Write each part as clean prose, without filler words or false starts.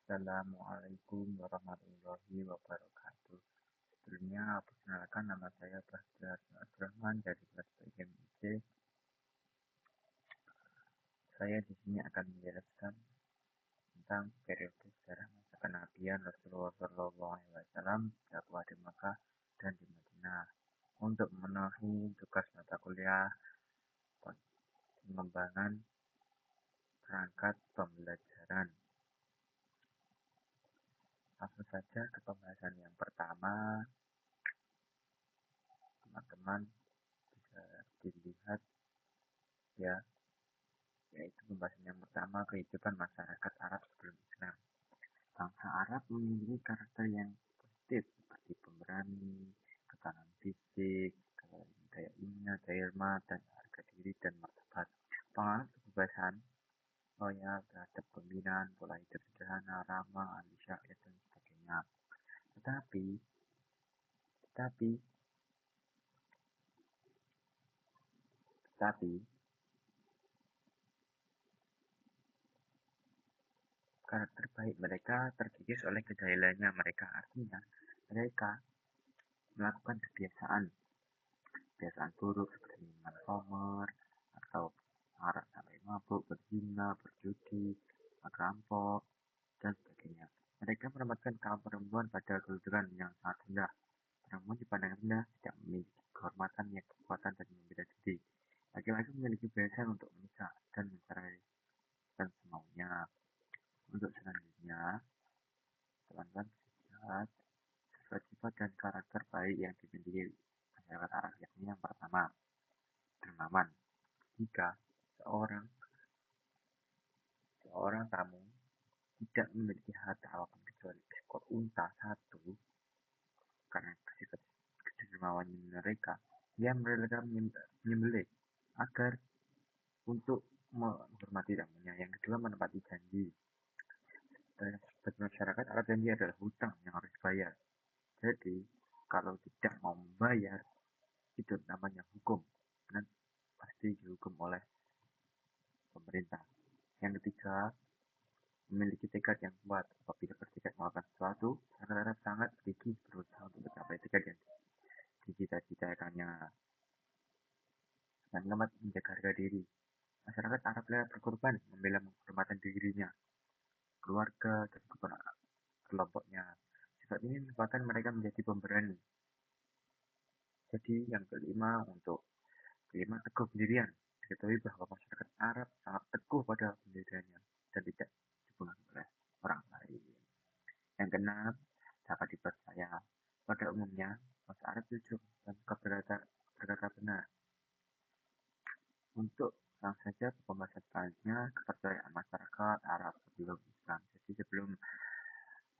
Assalamualaikum warahmatullahi wabarakatuh. Sebelumnya, perkenalkan nama saya Bahdar Abdurrahman dari kelas PGMIC. Saya di sini akan menjelaskan tentang periode sejarah masa kenabian Rasulullah SAW, dakwah di Makkah dan di Madinah. Untuk memenuhi tugas mata kuliah pengembangan perangkat pembelajaran. Langsung saja ke pembahasan yang pertama. Teman-teman bisa dilihat ya, yaitu pembahasan yang pertama, kehidupan masyarakat Arab sebelum Islam. Bangsa Arab memiliki karakter yang positif seperti pemberani, ketahanan fisik, daya ingat, daya hormat, dan harga diri dan martabat. Pengaruh kebebasan, loyal terhadap pembinaan, pola hidup sederhana, ramah, ahli syariat, dan sebagainya. Tetapi, tetapi, tetapi, karakter baik mereka terkikis oleh kejahilannya mereka. Artinya, mereka melakukan kebiasaan buruk seperti minum khamr atau arak sampai mabuk, berzina, berjudi, merampok, dan sebagainya. Mereka menempatkan kaum perempuan pada kedudukan yang sangat rendah. Perempuan dipandang rendah, tidak memiliki kehormatan yang kekuatan dan membela diri. Laki-laki memiliki kebiasaan untuk menikah dan mencerai dan semaunya. Untuk selanjutnya, teman-teman bisa lihat sifat-sifat dan karakter baik yang dimiliki masyarakat Arab, yakni yang pertama, dermawan. Jika seorang tamu tidak memiliki harta apapun kecuali ekor unta satu, karena sifat kedermawanan mereka, dia mereka menyembelih agar untuk menghormati tamunya. Yang kedua, menepati janji. Bagi masyarakat Arab, janji adalah hutang yang harus dibayar. Jadi, kalau tidak mau membayar, itu namanya hukum dan pasti dihukum oleh pemerintah. Yang ketiga, memiliki tekad yang kuat. Apabila bertekad melakukan sesuatu, masyarakat sangat gigih berusaha untuk mencapai tekad yang dicita-citakannya. Dan keempat, menjaga harga diri. Masyarakat Arab rela berkorban membela penghormatan dirinya, keluarga, dan kelompoknya. Sifat ini menyebabkan mereka menjadi pemberani. Jadi yang kelima, teguh pendirian. Diketahui bahwa masyarakat Arab sangat teguh pada pendiriannya dan tidak dipengaruhi oleh orang lain. Yang keenam, dapat dipercaya. Pada umumnya, bangsa Arab jujur dan suka berkata benar. Untuk langsung saja ke pembahasan selanjutnya, kepercayaan masyarakat Arab sebelum Islam. Jadi sebelum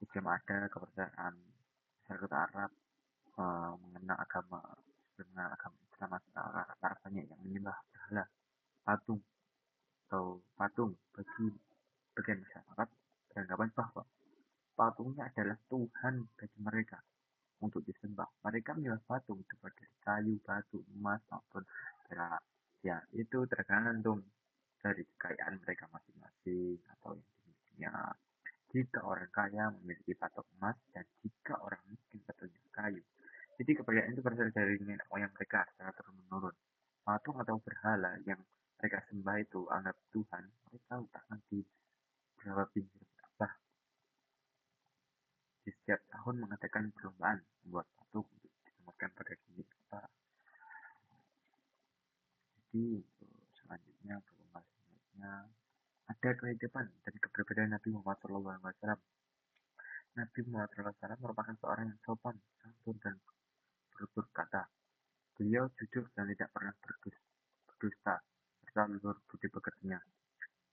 ada kepercayaan masyarakat Arab mengenal agama Islam, masyarakat Arab banyak yang menyembah berhala, patung bagi bagian masyarakat beranggapan bahwa patungnya adalah Tuhan bagi mereka untuk disembah. Mereka menyembah patung seperti kayu, batu, emas maupun perak. Ya, itu tergantung dari kekayaan mereka masing-masing atau yang dimilikinya. Jika orang kaya memiliki patung emas dan jika orang miskin patungnya kayu. Jadi kepercayaan itu berasal dari nenek moyang mereka secara turun-menurun. Patung atau berhala yang mereka sembah itu anggap Tuhan, mereka letakkan di beberapa pinggir ka'bah. Di setiap tahun mengadakan perlombaan membuat patung untuk ditempatkan pada dinding ka'bah. Jadi selanjutnya ke pembahasan selanjutnya, ada kehidupan dan keberadaan Nabi Muhammad SAW. Nabi Muhammad SAW merupakan seorang yang sopan, santun, dan bertutur kata. Beliau jujur dan tidak pernah berdusta, serta luhur budi pekertinya.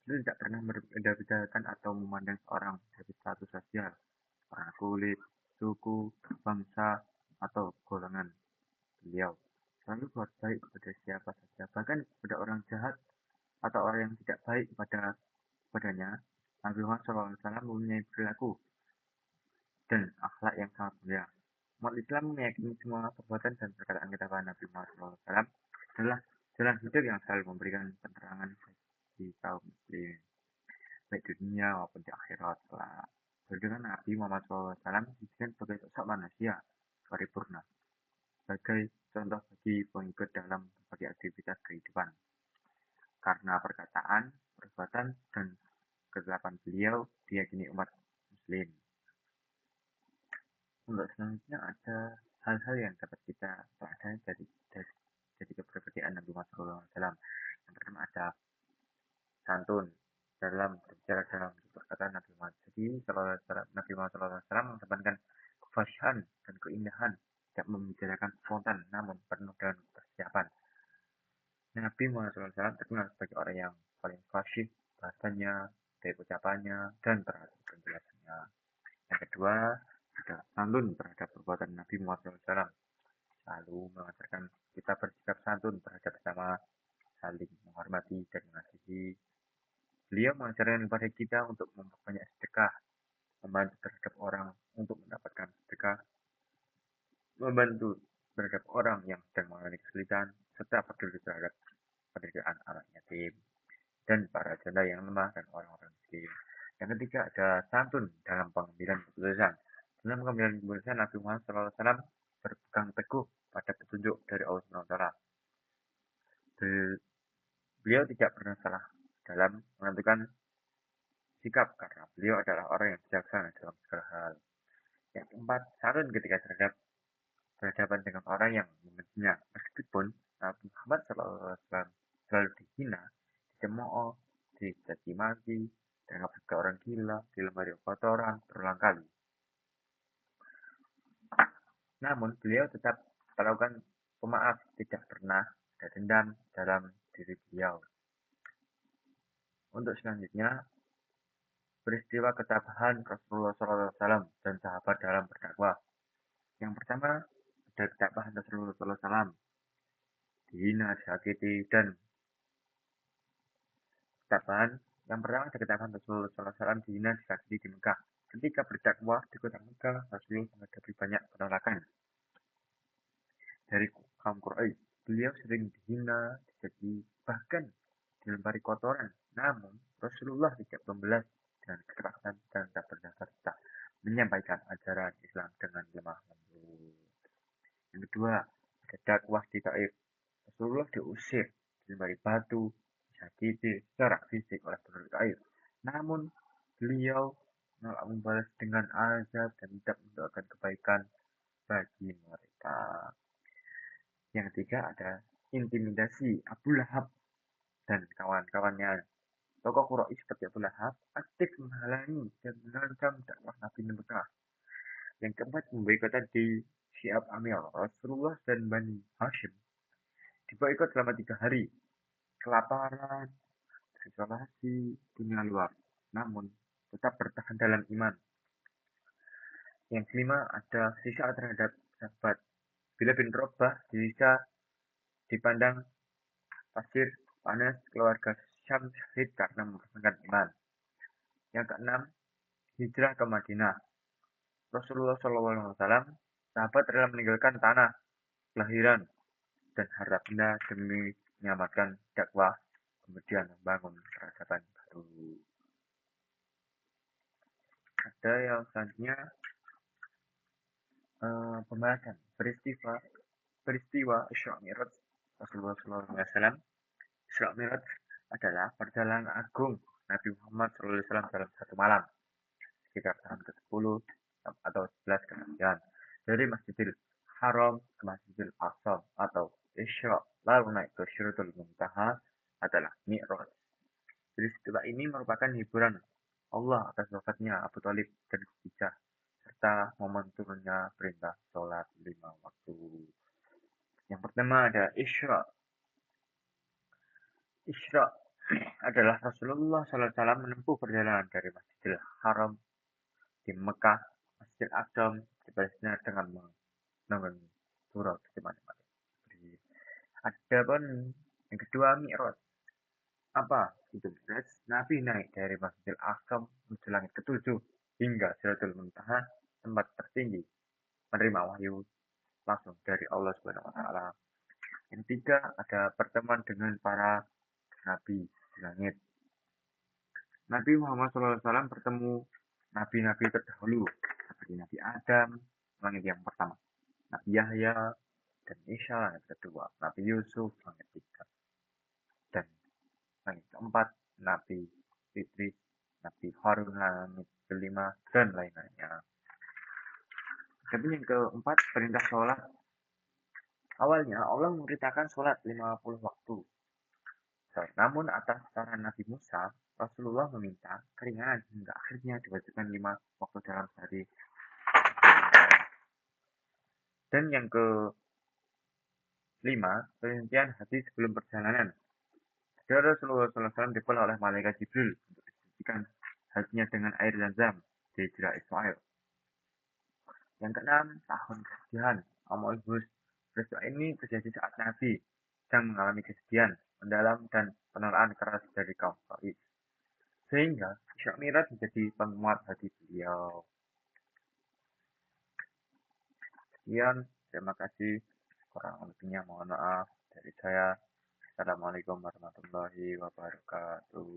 Beliau tidak pernah membeda-bedakan atau memandang seorang dari status sosial, warna kulit, suku, bangsa, atau golongan. Beliau selalu berbuat baik kepada siapa saja, bahkan kepada orang jahat atau orang yang tidak baik kepadanya. Nabi Muhammad SAW mempunyai perilaku dan akhlak yang sangat mulia. Umat Islam meyakini semua perbuatan dan perkataan ketahuan Nabi Muhammad SAW adalah jalan hidup yang selalu memberikan penerangan bagi kaum muslim, baik di dunia maupun di akhirat. Dengan Nabi Muhammad SAW didesain sebagai sosok manusia paripurna, sebagai contoh bagi pengikut dalam berbagai aktivitas kehidupan. Karena perkataan, perbuatan, dan ketetapan beliau diyakini umat muslim. Untuk selanjutnya ada hal-hal yang dapat kita pelajari dari kepribadian Nabi Muhammad SAW. Yang pertama ada santun dalam berbicara dalam perkataan Nabi Muhammad. Jadi Nabi Muhammad SAW mengedepankan kefasihan dan keindahan, tidak membicarakan spontan namun penuh dengan persiapan. Nabi Muhammad SAW terkenal sebagai orang yang paling fasih bahasanya, dari ucapannya, dan terhadap penjelasannya. Yang kedua, ada santun terhadap perbuatan Nabi Muhammad SAW. Lalu mengajarkan kita bersikap santun terhadap sesama, saling menghormati dan mengasihi. Beliau mengajarkan kepada kita untuk memperbanyak sedekah, membantu terhadap orang untuk mendapatkan sedekah, membantu terhadap orang yang sedang mengalami kesulitan, serta peduli terhadap pendidikan anak yatim dan para janda yang lemah dan orang-orang miskin. Yang ketiga ada santun dalam pengambilan keputusan. Dalam pengambilan keputusan Nabi Muhammad SAW berpegang teguh pada petunjuk dari Allah SWT. Beliau tidak pernah salah dalam menentukan sikap karena beliau adalah orang yang bijaksana dalam segala hal. Yang keempat, santun ketika berhadapan dengan orang yang membencinya. Meskipun Nabi Muhammad SAW selalu dihina, dicemooh, dicaci maki, dianggap sebagai orang gila, dilempari kotoran berulang kali. Namun beliau tetap melakukan pemaaf, tidak pernah ada dendam dalam diri beliau. Untuk selanjutnya, peristiwa ketabahan Rasulullah SAW dan sahabat dalam berdakwah. Yang pertama, ada ketabahan Rasulullah SAW, dihina, disakiti, dan ketabahan. Yang pertama ada ketabahan Rasulullah SAW dihina, disakiti di Mekah. Ketika berdakwah di kota Mekah, Rasulullah menghadapi banyak penolakan dari kaum Quraisy. Beliau sering dihina, disakiti, bahkan dilempari kotoran. Namun, Rasulullah tidak membelas dengan kekerasan dan tak berdasar menyampaikan ajaran Islam dengan lemah lembut. Yang kedua, ada dakwah di Taif. Rasulullah diusir, dilempari batu, disakiti secara fisik oleh penduduk Taif. Namun, beliau menolak membalas dengan azab dan tidak mendoakan kebaikan bagi mereka. Yang ketiga ada intimidasi Abu Lahab dan kawan-kawannya. Tokoh Quraisy seperti Abu Lahab aktif menghalangi dan mengancam dakwah Nabi Mekah. Yang keempat, memboikot di Syi'ab Amir, Rasulullah dan Bani Hashim diboikot selama 3 hari. Kelaparan, isolasi, dunia luar. Namun, tetap bertahan dalam iman. Yang kelima, ada sisa terhadap sahabat. Bila bin Robah bisa dipandang pasir panas keluarga Syam syahid karena mempertahankan iman. Yang keenam, hijrah ke Madinah. Rasulullah SAW, sahabat rela meninggalkan tanah kelahiran dan harta benda demi menyelamatkan dakwah, kemudian membangun peradaban baru. Ada yang selanjutnya pembahasan peristiwa Isra Mi'raj Rasulullah SAW. Isra Mi'raj adalah perjalanan agung Nabi Muhammad SAW dalam satu malam, sekitar tahun ke-10 atau 11 kemudian, dari Masjidil Haram ke Masjidil Aqsa atau Isra, lalu naik ke Syaratul Muntaha adalah Mi'raj. Peristiwa ini merupakan hiburan Allah atas wafatnya Abu Thalib dan Khadijah, serta momen turunnya perintah sholat 5 waktu. Yang pertama ada Isra. Isra adalah Rasulullah SAW menempuh perjalanan dari Masjidil Haram di Mekah, Masjidil Aqsa di Palestina dengan menggunakan surau di mana-mana. Ada pun yang kedua, Mi'raj. Apa itu Mi'raj? Nabi naik dari Masjidil Aqsa menuju langit ke-7 hingga Sidratul Muntaha, tempat tertinggi, menerima wahyu langsung dari Allah Subhanahu wa taala. Yang ketiga, ada pertemuan dengan para nabi di langit. Nabi Muhammad SAW bertemu nabi-nabi terdahulu seperti Nabi Adam, langit yang pertama, Nabi Yahya, dan Isa langit kedua, Nabi Yusuf langit ketiga, dan langit keempat Nabi Idris, Nabi Harun langit kelima, dan lain-lainnya. Tapi yang keempat, perintah sholat. Awalnya Allah memberitakan sholat 50 waktu. Namun atas saran Nabi Musa, Rasulullah meminta keringanan hingga akhirnya diwajibkan 5 waktu dalam sehari. Dan yang kelima, penghentian hati sebelum perjalanan. Ada Rasulullah SAW dipel oleh malaikat Jibril untuk disucikan hatinya dengan air Zam-Zam di Hijrah Ismail. Yang keenam, tahun kesedihan. Amal Hus. Peristiwa ini terjadi saat Nabi sedang mengalami kesedihan mendalam dan penolakan keras dari kaum Quraisy. Sehingga Isra Mi'raj menjadi penguat hati beliau. Sekian, terima kasih. Kurang lebihnya mohon maaf dari saya. Assalamualaikum warahmatullahi wabarakatuh.